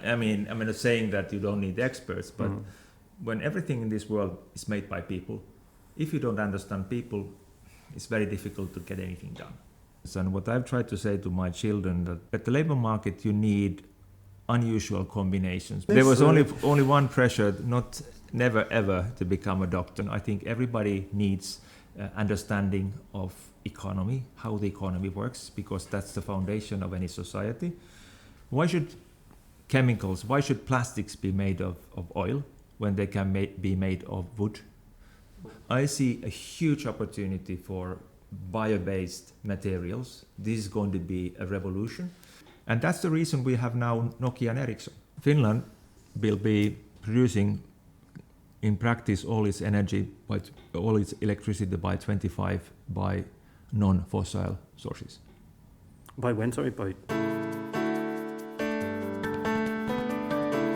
I mean, I'm not saying that you don't need experts, but when everything in this world is made by people, if you don't understand people, it's very difficult to get anything done. And what I've tried to say to my children, that at the labor market you need unusual combinations. There was only one pressure, never ever to become a doctor. I think everybody needs understanding of economy, how the economy works, because that's the foundation of any society. Why should plastics be made of oil when they can be made of wood? I see a huge opportunity for bio-based materials. This is going to be a revolution. And that's the reason we have now Nokia and Ericsson. Finland will be producing in practice all its energy, all its electricity by 25 by non-fossil sources. By when, sorry? By...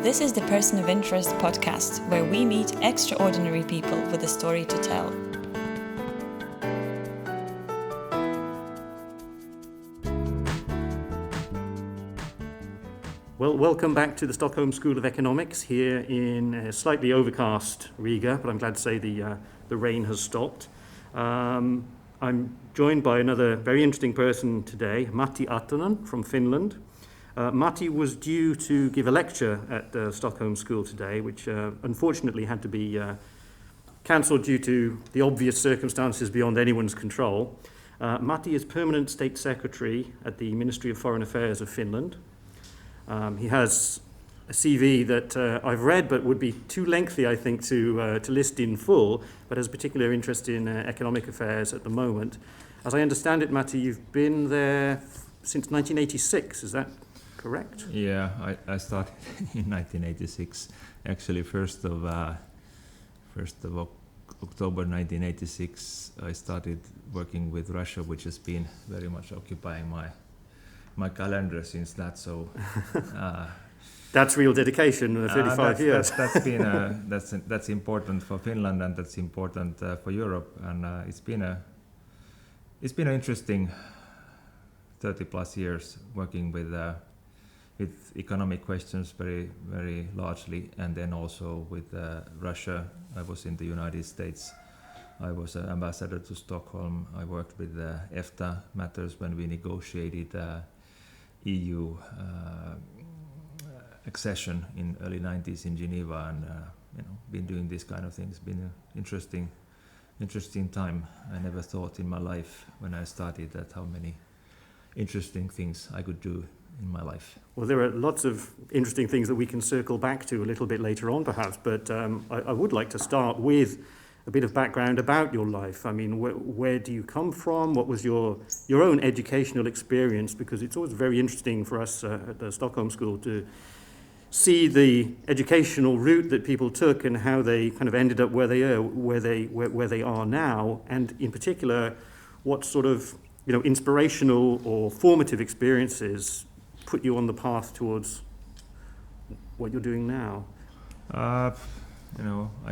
This is the Person of Interest podcast, where we meet extraordinary people with a story to tell. Well, welcome back to the Stockholm School of Economics here in a slightly overcast Riga, but I'm glad to say the rain has stopped. I'm joined by another very interesting person today, Matti Anttonen from Finland. Matti was due to give a lecture at the Stockholm School today, which unfortunately had to be cancelled due to the obvious circumstances beyond anyone's control. Matti is Permanent State Secretary at the Ministry of Foreign Affairs of Finland. He has a CV that I've read, but would be too lengthy, I think, to list in full, but has particular interest in economic affairs at the moment. As I understand it, Matti, you've been there since 1986, is that correct? Yeah, I started in 1986. Actually, 1st of October 1986, I started working with Russia, which has been very much occupying my calendar since that. So that's real dedication. 35 years. That's important for Finland, and that's important for Europe. And it's been an interesting 30 plus years working with economic questions very, very largely, and then also with Russia. I was in the United States. I was an ambassador to Stockholm. I worked with EFTA matters when we negotiated EU accession in early 90s in Geneva, and been doing these kind of things. Been an interesting time. I never thought in my life when I started that how many interesting things I could do in my life. Well, there are lots of interesting things that we can circle back to a little bit later on, perhaps, but I would like to start with a bit of background about your life. I mean, where do you come from? What was your own educational experience? Because it's always very interesting for us at the Stockholm School to see the educational route that people took and how they kind of ended up where they are now, and in particular, what sort of inspirational or formative experiences put you on the path towards what you're doing now? I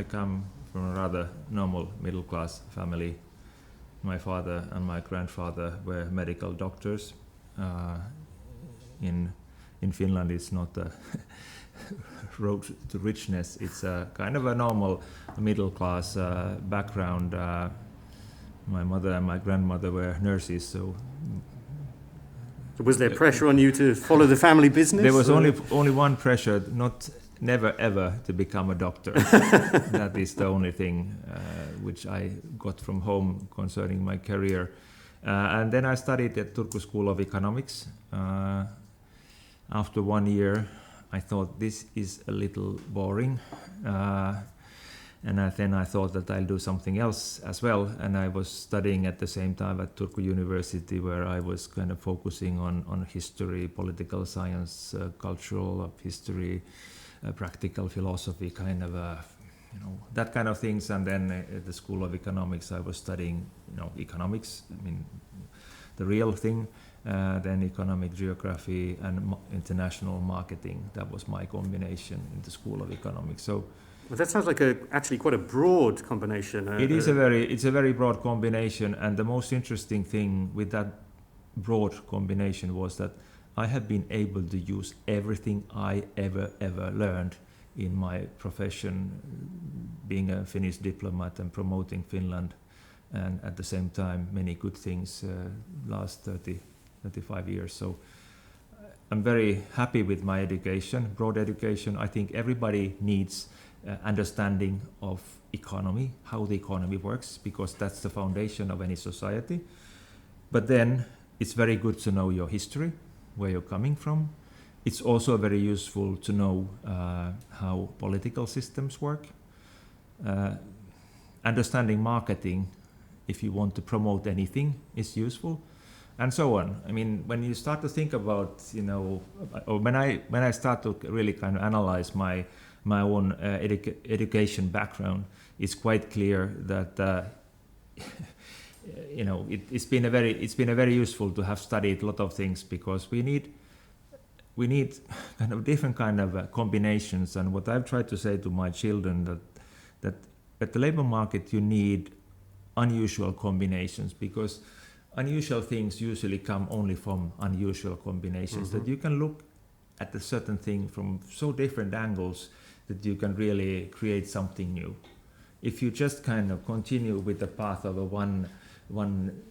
come from a rather normal middle-class family. My father and my grandfather were medical doctors. In Finland, it's not a road to richness. It's a kind of a normal middle-class background. My mother and my grandmother were nurses, so was there pressure on you to follow the family business? There was only one pressure, never ever to become a doctor. That is the only thing which I got from home concerning my career. And then I studied at Turku School of Economics. After 1 year, I thought this is a little boring. And then I thought that I'll do something else as well. And I was studying at the same time at Turku University, where I was kind of focusing on history, political science, cultural history, practical philosophy, kind of that kind of things. And then at the School of Economics, I was studying economics, the real thing. Then economic geography and international marketing. That was my combination in the School of Economics. So. Well, that sounds like actually quite a broad combination. It's a very broad combination, and the most interesting thing with that broad combination was that I have been able to use everything I ever learned in my profession, being a Finnish diplomat and promoting Finland, and at the same time many good things last 35 years. So I'm very happy with my education, broad education. I think everybody needs understanding of economy, how the economy works, because that's the foundation of any society. But then it's very good to know your history, where you're coming from. It's also very useful to know how political systems work. Understanding marketing, if you want to promote anything, is useful, and so on. I mean, when you start to think about, or when I start to really kind of analyze my own education background, it's quite clear that it's been a very useful to have studied a lot of things, because we need kind of different kind of combinations. And what I've tried to say to my children, that at the labor market you need unusual combinations, because unusual things usually come only from unusual combinations. That you can look at a certain thing from so different angles that you can really create something new. If you just kind of continue with the path of a one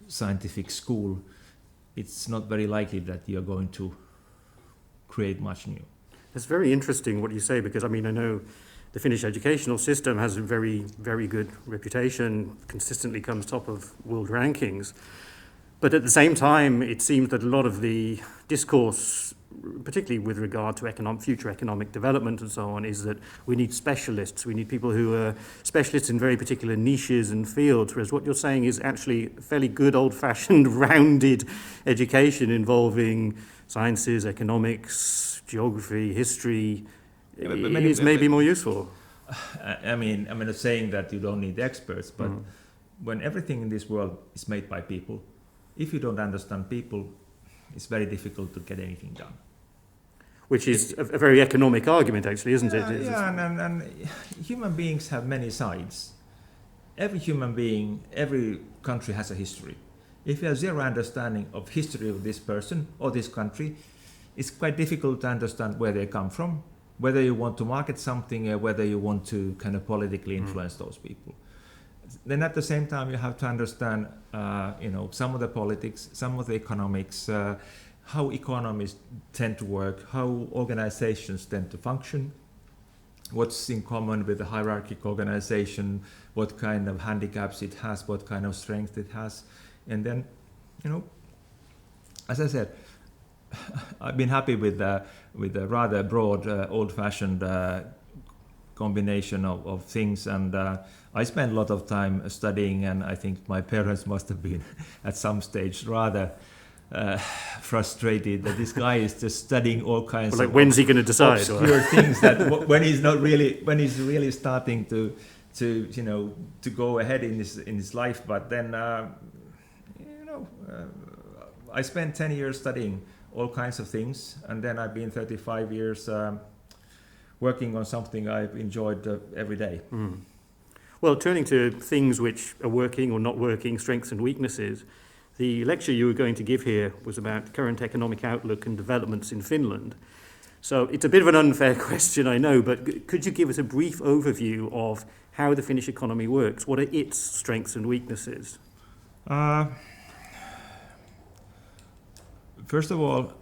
scientific school, it's not very likely that you're going to create much new. It's very interesting what you say, because I know the Finnish educational system has a very, very good reputation, consistently comes top of world rankings. But at the same time, it seems that a lot of the discourse, particularly with regard to future economic development and so on, is that we need specialists. We need people who are specialists in very particular niches and fields, whereas what you're saying is actually a fairly good old-fashioned rounded education involving sciences, economics, geography, history, is maybe more useful. I'm not saying that you don't need experts, but when everything in this world is made by people, if you don't understand people, it's very difficult to get anything done. Which is a very economic argument, actually, isn't it? And human beings have many sides. Every human being, every country has a history. If you have zero understanding of history of this person or this country, it's quite difficult to understand where they come from, whether you want to market something or whether you want to kind of politically influence those people. Then at the same time, you have to understand, some of the politics, some of the economics, how economies tend to work, how organizations tend to function, what's in common with the hierarchical organization, what kind of handicaps it has, what kind of strength it has. And then, as I said, I've been happy with the rather broad, old-fashioned combination of things, and I spent a lot of time studying, and I think my parents must have been at some stage rather frustrated that this guy is just studying all kinds of when's he going to decide obscure things that when he's really starting to go ahead in his life. But then I spent 10 years studying all kinds of things, and then I've been 35 years working on something I've enjoyed every day. Well, turning to things which are working or not working, strengths and weaknesses, the lecture you were going to give here was about current economic outlook and developments in Finland. So it's a bit of an unfair question, I know, but could you give us a brief overview of how the Finnish economy works? What are its strengths and weaknesses? First of all,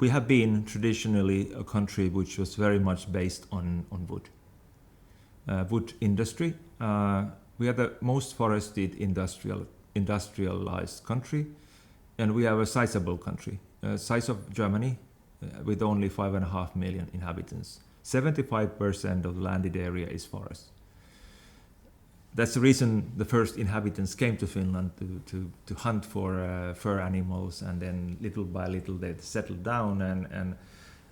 we have been traditionally a country which was very much based on wood. Wood industry. We are the most forested industrialized country, and we are a sizable country, size of Germany, with only 5.5 million inhabitants. 75% of the landed area is forest. That's the reason the first inhabitants came to Finland to hunt for fur animals, and then little by little they settled down, and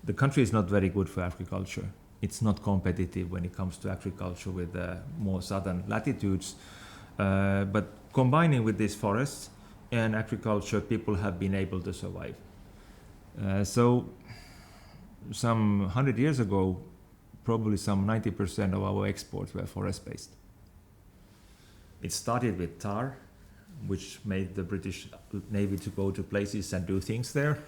the country is not very good for agriculture. It's not competitive when it comes to agriculture with more southern latitudes. But combining with these forests and agriculture, people have been able to survive. So some 100 years ago, probably some 90% of our exports were forest-based. It started with tar, which made the British Navy to go to places and do things there.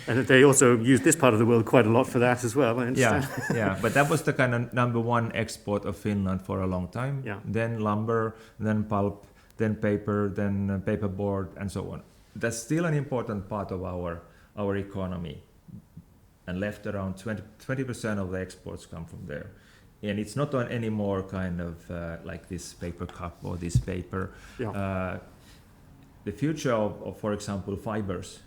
And they also use this part of the world quite a lot for that as well, I understand. Yeah, but that was the kind of number one export of Finland for a long time. Yeah. Then lumber, then pulp, then paper, then paperboard, and so on. That's still an important part of our economy, and left around 20% of the exports come from there. And it's not on any more kind of like this paper cup or this paper. Yeah. The future of, for example, fibers.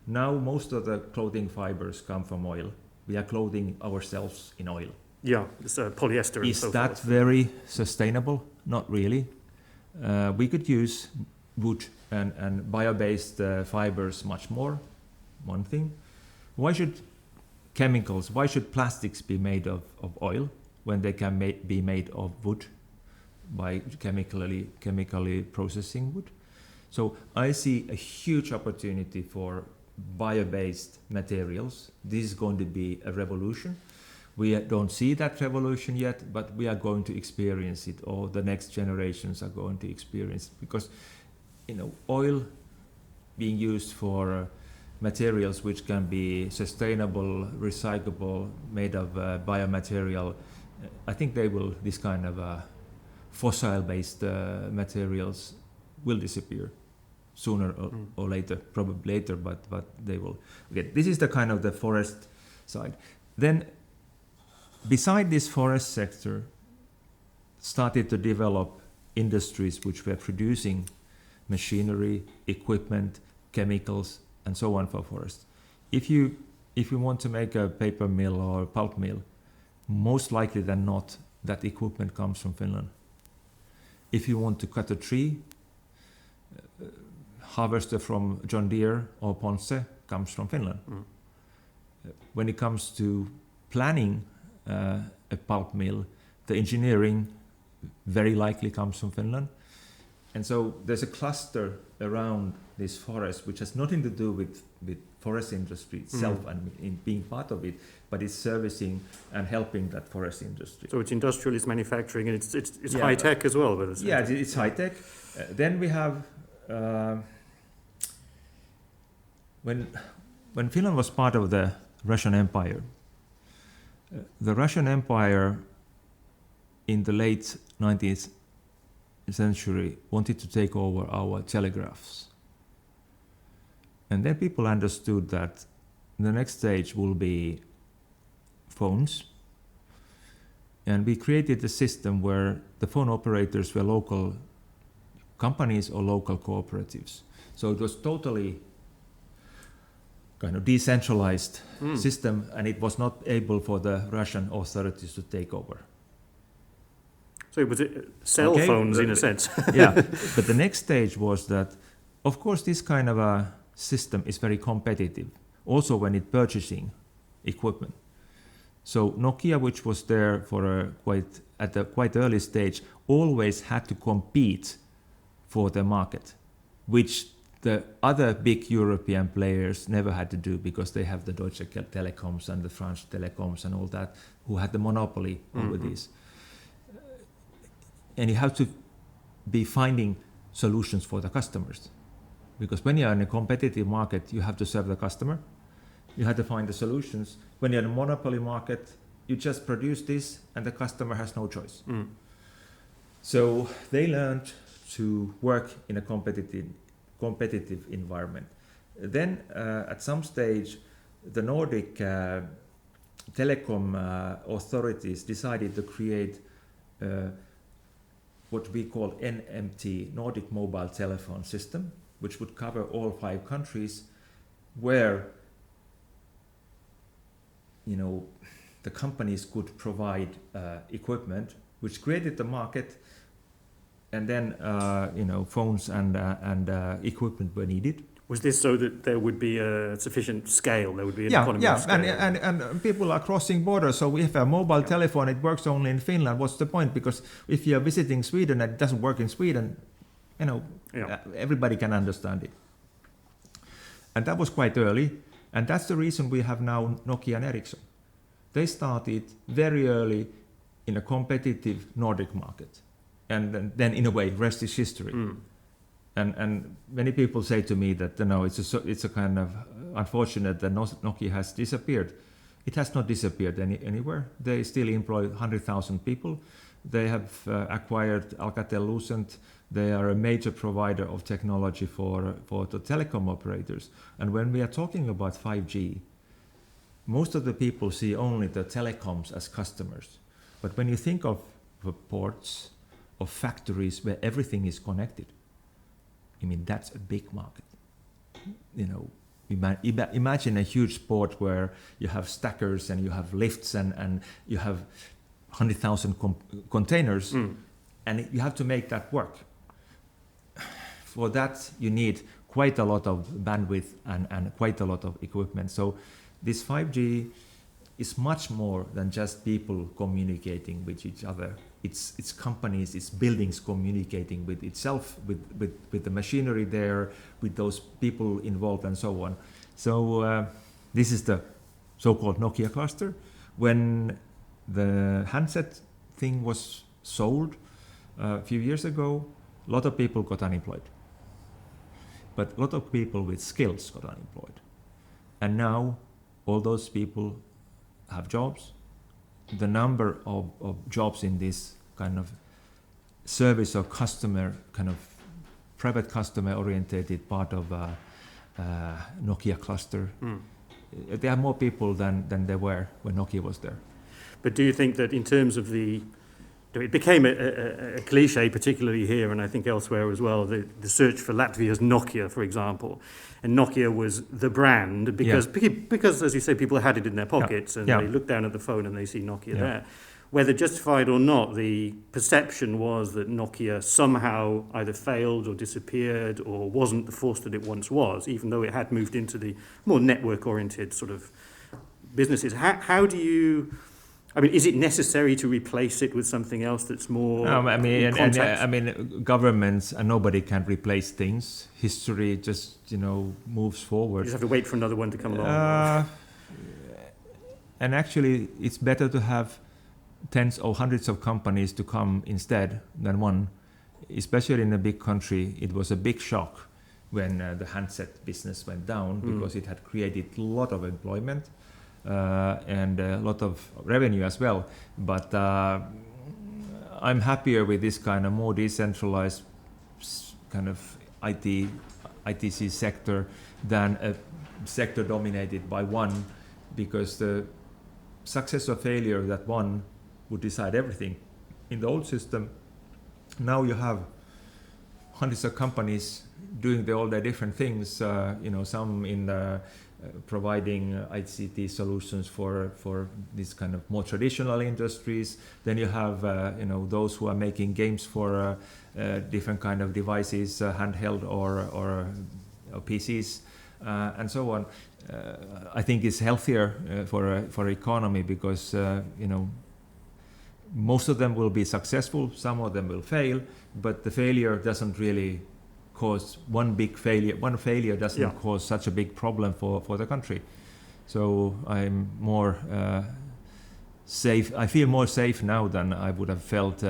Now most of the clothing fibers come from oil. We are clothing ourselves in oil. Yeah, it's polyester and Is so that forth. very sustainable? Not really. We could use wood and bio-based fibers much more. One thing. Why should plastics be made of oil when they can be made of wood by chemically processing wood? So I see a huge opportunity for bio-based materials. This is going to be a revolution. We don't see that revolution yet, but we are going to experience it, or the next generations are going to experience it, because oil being used for materials which can be sustainable, recyclable, made of biomaterial. I think this kind of fossil-based materials will disappear sooner or later, probably later, but they will. Okay, this is the kind of the forest side. Then, beside this forest sector, started to develop industries which were producing machinery, equipment, chemicals, and so on for forest. If you want to make a paper mill or a pulp mill, most likely than not, that equipment comes from Finland. If you want to cut a tree, harvester from John Deere or Ponsse comes from Finland. When it comes to planning a pulp mill, the engineering very likely comes from Finland. And so there's a cluster around this forest which has nothing to do with forest industry itself and in being part of it, but it's servicing and helping that forest industry. So it's industrial, it's manufacturing, and it's high tech as well. But it's high tech. Then we have when Finland was part of the Russian Empire, the Russian Empire in the late 19th century wanted to take over our telegraphs. And then people understood that the next stage will be phones. And we created a system where the phone operators were local companies or local cooperatives. So it was totally kind of decentralized system, and it was not able for the Russian authorities to take over. So was it cell phones in a sense? Yeah, but the next stage was that, of course, this kind of a system is very competitive, also when it purchasing equipment. So Nokia, which was there for at a quite early stage, always had to compete for the market, which the other big European players never had to do, because they have the Deutsche Telecoms and the French Telecoms and all that, who had the monopoly over these. And you have to be finding solutions for the customers, because when you're in a competitive market, you have to serve the customer. You have to find the solutions. When you're in a monopoly market, you just produce this and the customer has no choice. So they learned to work in a competitive environment. Then at some stage, the Nordic telecom authorities decided to create what we call NMT, Nordic Mobile Telephone System, which would cover all 5 countries, where the companies could provide equipment, which created the market, and then phones and equipment were needed. Was this so that there would be a sufficient scale? There would be an economy of scale? And people are crossing borders. So if a mobile telephone, it works only in Finland. What's the point? Because if you are visiting Sweden and it doesn't work in Sweden, everybody can understand it. And that was quite early. And that's the reason we have now Nokia and Ericsson. They started very early in a competitive Nordic market. And then in a way, rest is history. And many people say to me that it's a kind of unfortunate that Nokia has disappeared. It has not disappeared anywhere. They still employ 100,000 people. They have acquired Alcatel-Lucent. They are a major provider of technology for the telecom operators. And when we are talking about 5G, most of the people see only the telecoms as customers. But when you think of ports, of factories where everything is connected, I mean, that's a big market. Imagine a huge port where you have stackers and you have lifts and you have 100,000 containers, and you have to make that work. For that, you need quite a lot of bandwidth and quite a lot of equipment. So this 5G is much more than just people communicating with each other. It's companies, it's buildings communicating with itself, with the machinery there, with those people involved and so on. So this is the so-called Nokia cluster. When the handset thing was sold a few years ago, a lot of people got unemployed. But a lot of people with skills got unemployed. And now all those people have jobs. The number of jobs in this kind of service or customer, kind of private customer orientated part of Nokia cluster, there are more people than there were when Nokia was there. But do you think that in terms of it became a cliche, particularly here and I think elsewhere as well, the search for Latvia's Nokia, for example. And Nokia was the brand because, as you say, people had it in their pockets and they look down at the phone and they see Nokia there. Whether justified or not, the perception was that Nokia somehow either failed or disappeared or wasn't the force that it once was, even though it had moved into the more network-oriented sort of businesses. How do you... I mean, is it necessary to replace it with something else that's more? Governments and nobody can replace things. History just moves forward. You just have to wait for another one to come along. And actually, it's better to have tens or hundreds of companies to come instead than one. Especially in a big country, it was a big shock when the handset business went down because it had created a lot of employment. And a lot of revenue as well, but I'm happier with this kind of more decentralized kind of ITC sector than a sector dominated by one, because the success or failure that one would decide everything. In the old system, now you have hundreds of companies doing all their different things, some in providing ICT solutions for this kind of more traditional industries. Then you have those who are making games for different kind of devices, handheld or PCs, and so on. I think it's healthier for economy because most of them will be successful, some of them will fail, but the failure doesn't really cause one failure doesn't cause such a big problem for the country. So I'm more safe. I feel more safe now than I would have felt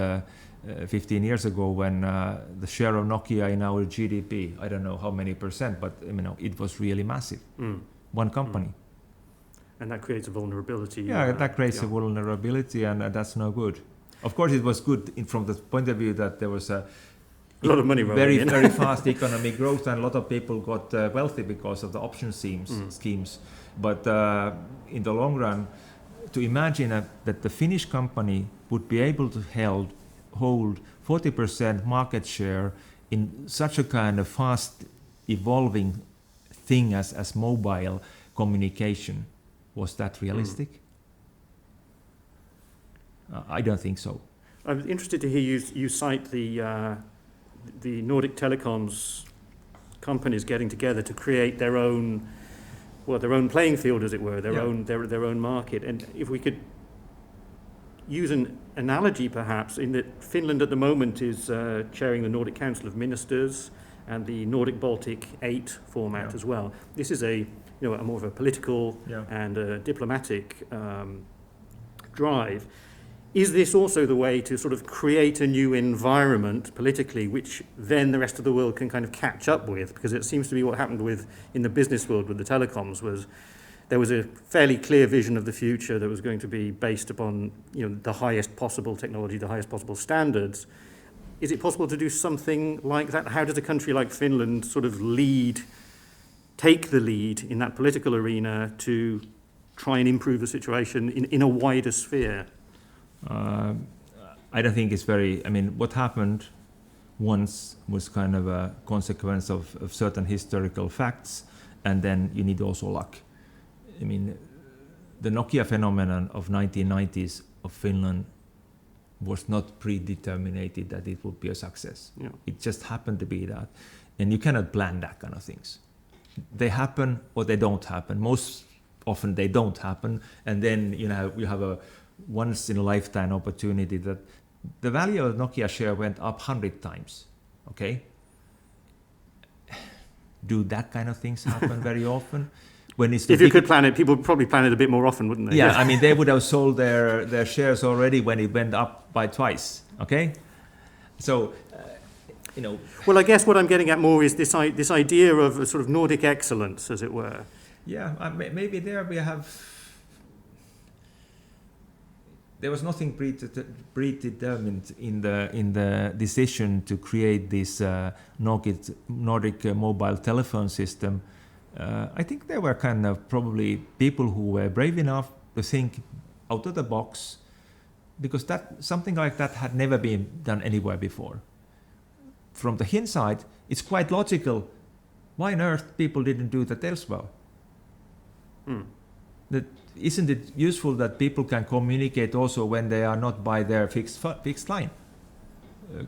15 years ago when the share of Nokia in our GDP, I don't know how many percent, but it was really massive. One company. And that creates a vulnerability. That creates a vulnerability, and that's no good. Of course, it was good from the point of view that there was a lot of money rolling in. Very fast economic growth, and a lot of people got wealthy because of the option schemes. But in the long run, to imagine that the Finnish company would be able to hold 40% market share in such a kind of fast evolving thing as mobile communication, was that realistic? I don't think so. I'm interested to hear you cite the Nordic Telecoms companies getting together to create their own playing field, as it were, their own market. And if we could use an analogy, perhaps, in that Finland at the moment is chairing the Nordic Council of Ministers and the Nordic Baltic 8 format as well. This is a more of a political and a diplomatic drive. Is this also the way to sort of create a new environment politically, which then the rest of the world can kind of catch up with? Because it seems to be what happened in the business world with the telecoms was there was a fairly clear vision of the future that was going to be based upon, the highest possible technology, the highest possible standards. Is it possible to do something like that? How does a country like Finland sort of take the lead in that political arena to try and improve the situation in a wider sphere? I don't think it's what happened once was kind of a consequence of certain historical facts, and then you need also luck. The Nokia phenomenon of 1990s of Finland was not predetermined that it would be a success. Yeah. It just happened to be that. And you cannot plan that kind of things. They happen or they don't happen. Most often they don't happen. And then you have a once in a lifetime opportunity that the value of Nokia share went up 100 times. Okay? Do that kind of things happen very often? If you could plan it, people would probably plan it a bit more often, wouldn't they? Yeah, they would have sold their shares already when it went up by twice. Okay, so Well, I guess what I'm getting at more is this idea of a sort of Nordic excellence, as it were. Yeah, maybe there we have. There was nothing predetermined in the decision to create this Nordic mobile telephone system. I think there were kind of probably people who were brave enough to think out of the box, because something like that had never been done anywhere before. From the hindsight, it's quite logical. Why on earth people didn't do that elsewhere? Isn't it useful that people can communicate also when they are not by their fixed line?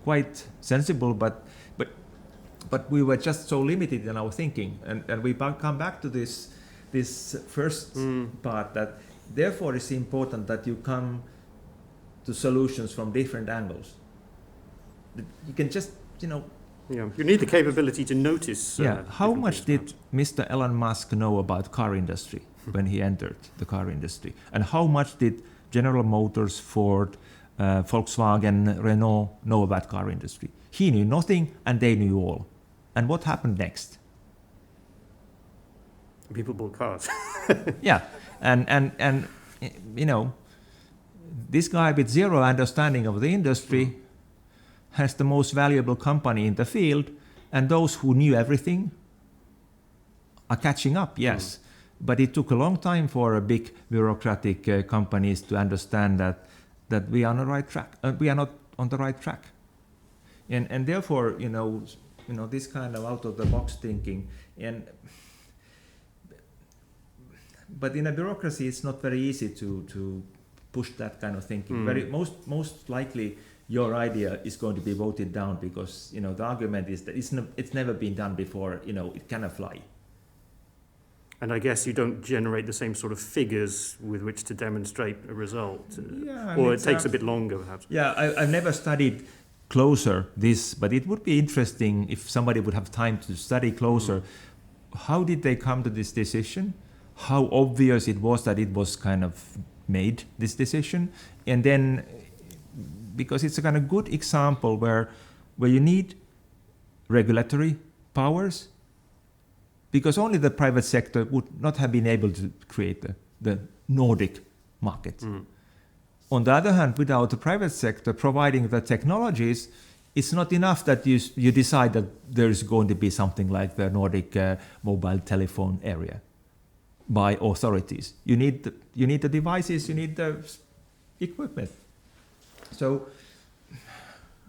Quite sensible, but we were just so limited in our thinking, and we come back to this first part, that therefore it's important that you come to solutions from different angles. You can just you need the capability to notice. How much did Mr. Elon Musk know about car industry when he entered the car industry, and how much did General Motors, Ford, Volkswagen, Renault know about car industry? He knew nothing, and they knew all. And what happened next? People bought cars. Yeah, and this guy with zero understanding of the industry has the most valuable company in the field, and those who knew everything are catching up. Yes, but it took a long time for big bureaucratic companies to understand that we are on the right track. We are not on the right track, and therefore this kind of out of the box thinking. But in a bureaucracy, it's not very easy to push that kind of thinking. Most likely, your idea is going to be voted down because the argument is that it's never been done before. It cannot fly. And I guess you don't generate the same sort of figures with which to demonstrate a result, or it takes a bit longer, perhaps. Yeah, I've never studied closer this, but it would be interesting if somebody would have time to study closer. How did they come to this decision? How obvious it was that it was kind of made, this decision? And then, because it's a kind of good example where you need regulatory powers, because only the private sector would not have been able to create the Nordic market. On the other hand, without the private sector providing the technologies, it's not enough that you decide that there is going to be something like the Nordic mobile telephone area by authorities. You need the devices, you need the equipment. So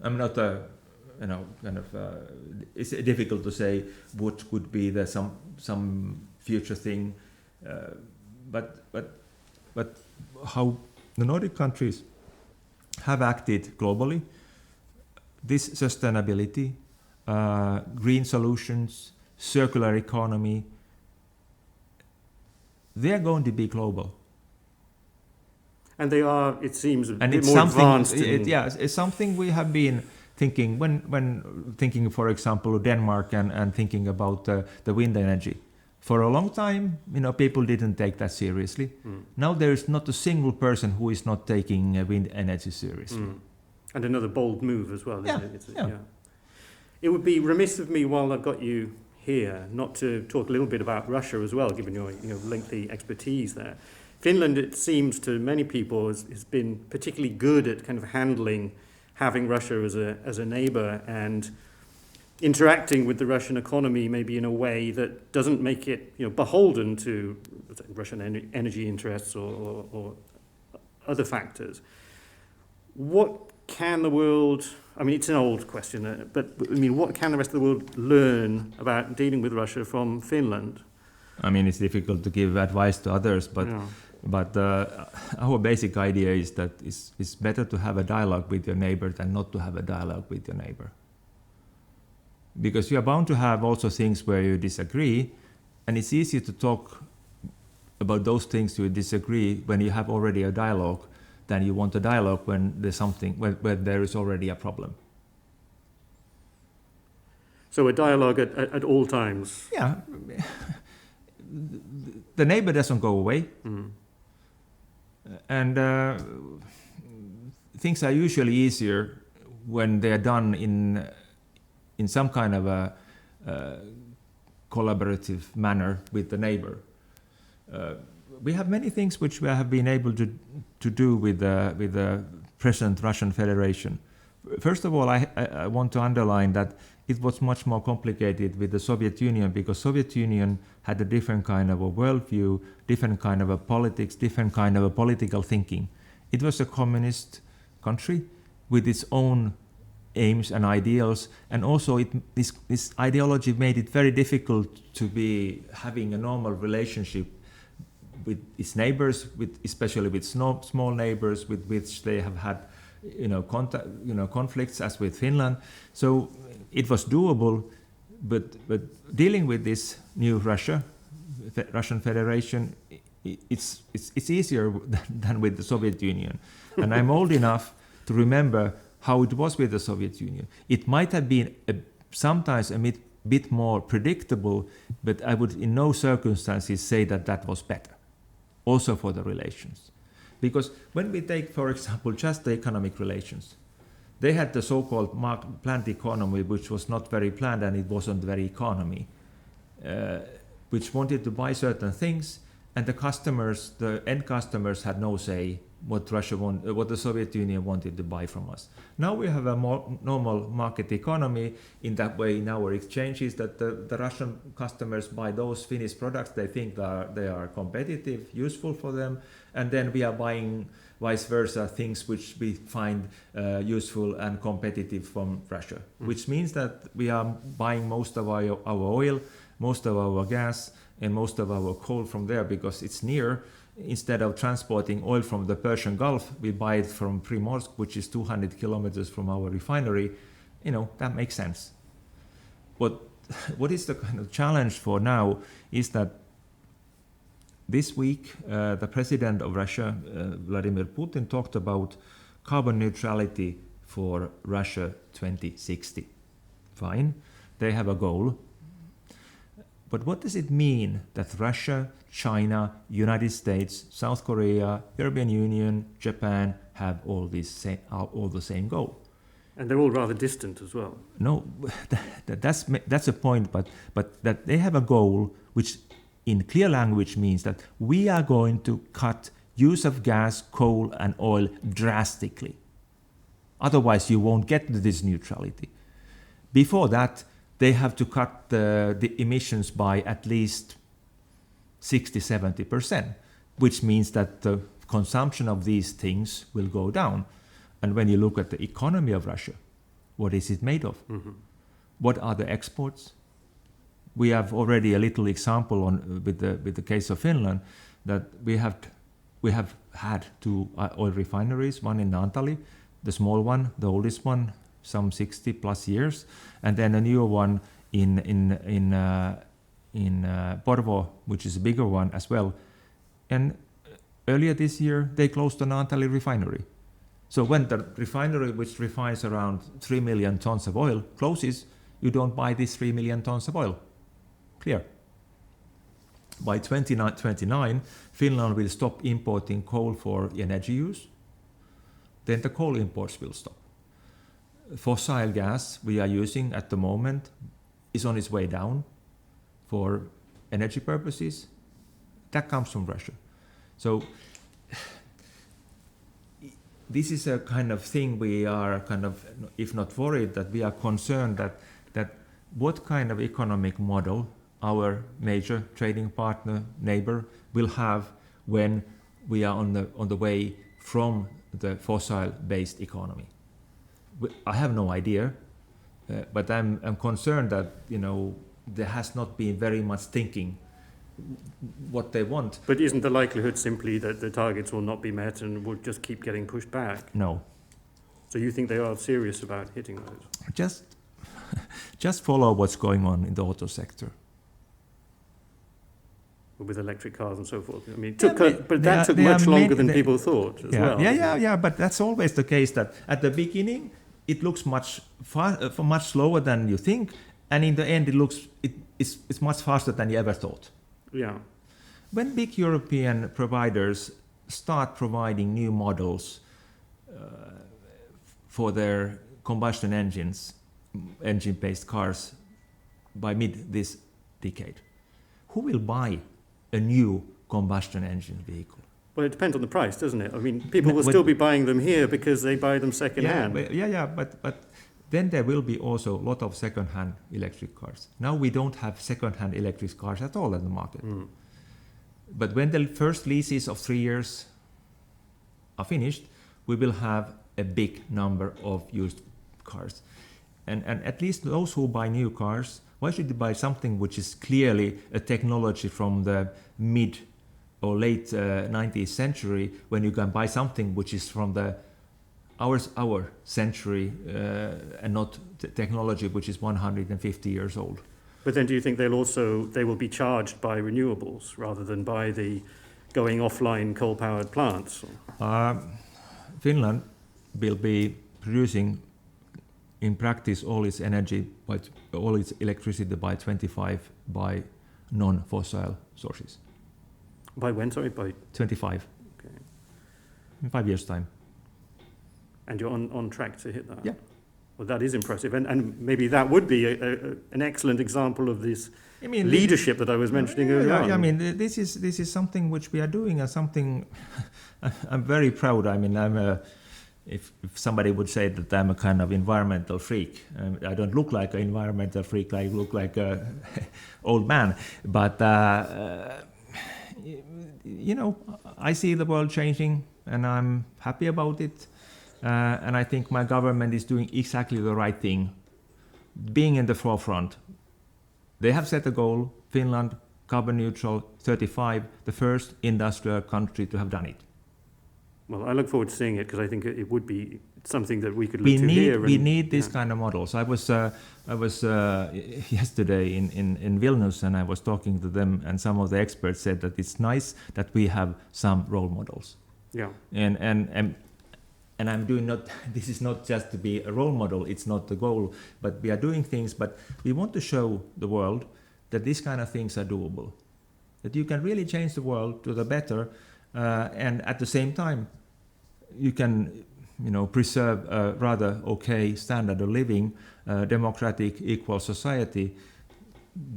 I'm not it's difficult to say what could be some future thing, but how the Nordic countries have acted globally, this sustainability, green solutions, circular economy, they are going to be global. And they are, it seems, a bit more advanced. It's something we have been thinking when thinking, for example, Denmark and thinking about the wind energy. For a long time, people didn't take that seriously. Now there is not a single person who is not taking wind energy seriously. And another bold move as well. Yeah, Isn't it? It would be remiss of me while I've got you here not to talk a little bit about Russia as well, given your lengthy expertise there. Finland, it seems to many people, has been particularly good at kind of having Russia as a neighbour and interacting with the Russian economy maybe in a way that doesn't make it beholden to Russian energy interests or other factors. What can the world, it's an old question, but what can the rest of the world learn about dealing with Russia from Finland? It's difficult to give advice to others, but our basic idea is that it's better to have a dialogue with your neighbor than not to have a dialogue with your neighbor. Because you are bound to have also things where you disagree, and it's easier to talk about those things you disagree when you have already a dialogue than you want a dialogue when there's something where there is already a problem. So a dialogue at all times. Yeah, the neighbor doesn't go away, and things are usually easier when they are done in some kind of a collaborative manner with the neighbor. We have many things which we have been able to do with the present Russian Federation. First of all, I want to underline that it was much more complicated with the Soviet Union, because Soviet Union had a different kind of a worldview, different kind of a politics, different kind of a political thinking. It was a communist country with its own aims and ideals, and also this ideology made it very difficult to be having a normal relationship with its neighbors, especially with small neighbors with which they have had conflicts, as with Finland. So it was doable, but dealing with this new Russian Federation, it's easier than with the Soviet Union. And I'm old enough to remember how it was with the Soviet Union. It might have been sometimes a bit more predictable, but I would in no circumstances say that was better, also for the relations. Because when we take, for example, just the economic relations, they had the so-called planned economy, which was not very planned, and it wasn't very economy, which wanted to buy certain things, and the end customers had no say what the Soviet Union wanted to buy from us. Now we have a more normal market economy in that way in our exchanges, that the Russian customers buy those Finnish products they think they are competitive, useful for them, and then we are buying vice versa things which we find useful and competitive from Russia, which means that we are buying most of our oil, most of our gas, and most of our coal from there because it's near. Instead of transporting oil from the Persian Gulf, we buy it from Primorsk, which is 200 kilometers from our refinery. That makes sense. What is the kind of challenge for now is that this week the president of Russia, Vladimir Putin, talked about carbon neutrality for Russia 2060. Fine, they have a goal. But what does it mean that Russia, China, United States, South Korea, European Union, Japan have all the same goal? And they're all rather distant as well. No, that's a point. But that they have a goal which, in clear language, means that we are going to cut use of gas, coal, and oil drastically. Otherwise, you won't get to this neutrality. Before that, they have to cut the emissions by at least 60-70%, which means that the consumption of these things will go down. And when you look at the economy of Russia, what is it made of? Mm-hmm. What are the exports? We have already a little example with the case of Finland, that we have had two oil refineries, one in Naantali, the small one, the oldest one, some 60 plus years, and then a newer one in Porvoo, which is a bigger one as well. And earlier this year, they closed the Naantali refinery. So when the refinery, which refines around 3 million tons of oil, closes, you don't buy these 3 million tons of oil. Clear. by 2029, Finland will stop importing coal for energy use. Then the coal imports will stop. Fossil gas we are using at the moment is on its way down for energy purposes. That comes from Russia. So this is a kind of thing we are kind of, if not worried, that we are concerned that what kind of economic model our major trading partner, neighbor, will have when we are on the way from the fossil-based economy. I have no idea, but I'm concerned that there has not been very much thinking what they want. But isn't the likelihood simply that the targets will not be met and will just keep getting pushed back? No. So you think they are serious about hitting those? Just follow what's going on in the auto sector. With electric cars and so forth. I mean, that took much longer than people thought as well. Yeah, but that's always the case, that at the beginning it looks much slower than you think, and in the end it's much faster than you ever thought. Yeah. When big European providers start providing new models for their combustion engine-based cars by mid this decade, who will buy a new combustion engine vehicle? Well, it depends on the price, doesn't it? I mean, people will still be buying them here because they buy them second-hand. But then there will be also a lot of second-hand electric cars. Now we don't have second-hand electric cars at all in the market. Mm. But when the first leases of 3 years are finished, we will have a big number of used cars. And at least those who buy new cars, why should you buy something which is clearly a technology from the mid or late 19th century when you can buy something which is from our century and not technology which is 150 years old? But then do you think they will be charged by renewables rather than by the going offline coal-powered plants? Finland will be producing in practice all its energy, all its electricity by 25 by non-fossil sources. By when, sorry? By 25. Okay. In 5 years' time. And you're on track to hit that? Yeah. Well, that is impressive. And maybe that would be an excellent example of this leadership that I was mentioning earlier on. I mean, this is something which we are doing, and something I'm very proud. I mean, if somebody would say that I'm a kind of environmental freak, I don't look like an environmental freak. I look like a old man. But I see the world changing, and I'm happy about it. And I think my government is doing exactly the right thing, being in the forefront. They have set a goal: Finland, carbon neutral, 35, the first industrial country to have done it. Well, I look forward to seeing it because I think it would be something that we could look to here. We need this kind of models. I was yesterday in Vilnius, and I was talking to them, and some of the experts said that it's nice that we have some role models. Yeah. And I'm doing not. This is not just to be a role model. It's not the goal. But we are doing things. But we want to show the world that these kind of things are doable. That you can really change the world to the better. And at the same time, you can, preserve a rather okay standard of living, democratic, equal society.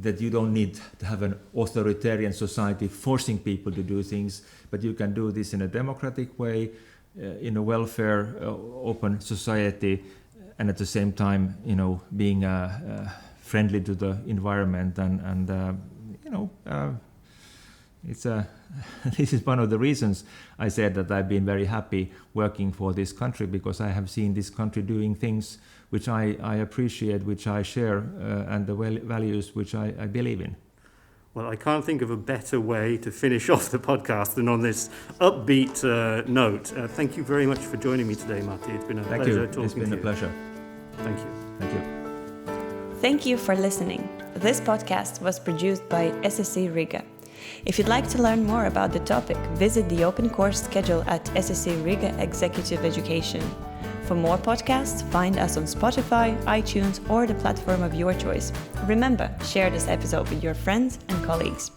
That you don't need to have an authoritarian society forcing people to do things, but you can do this in a democratic way, in a welfare, open society, and at the same time, being friendly to the environment and it's this is one of the reasons I said that I've been very happy working for this country, because I have seen this country doing things which I appreciate, which I share, and the values which I believe in. Well, I can't think of a better way to finish off the podcast than on this upbeat note. Thank you very much for joining me today, Matti. It's been a pleasure talking to you. It's been a pleasure. Thank you. Thank you. Thank you for listening. This podcast was produced by SSC Riga. If you'd like to learn more about the topic, visit the open course schedule at SSC Riga Executive Education. For more podcasts, find us on Spotify, iTunes, or the platform of your choice. Remember, share this episode with your friends and colleagues.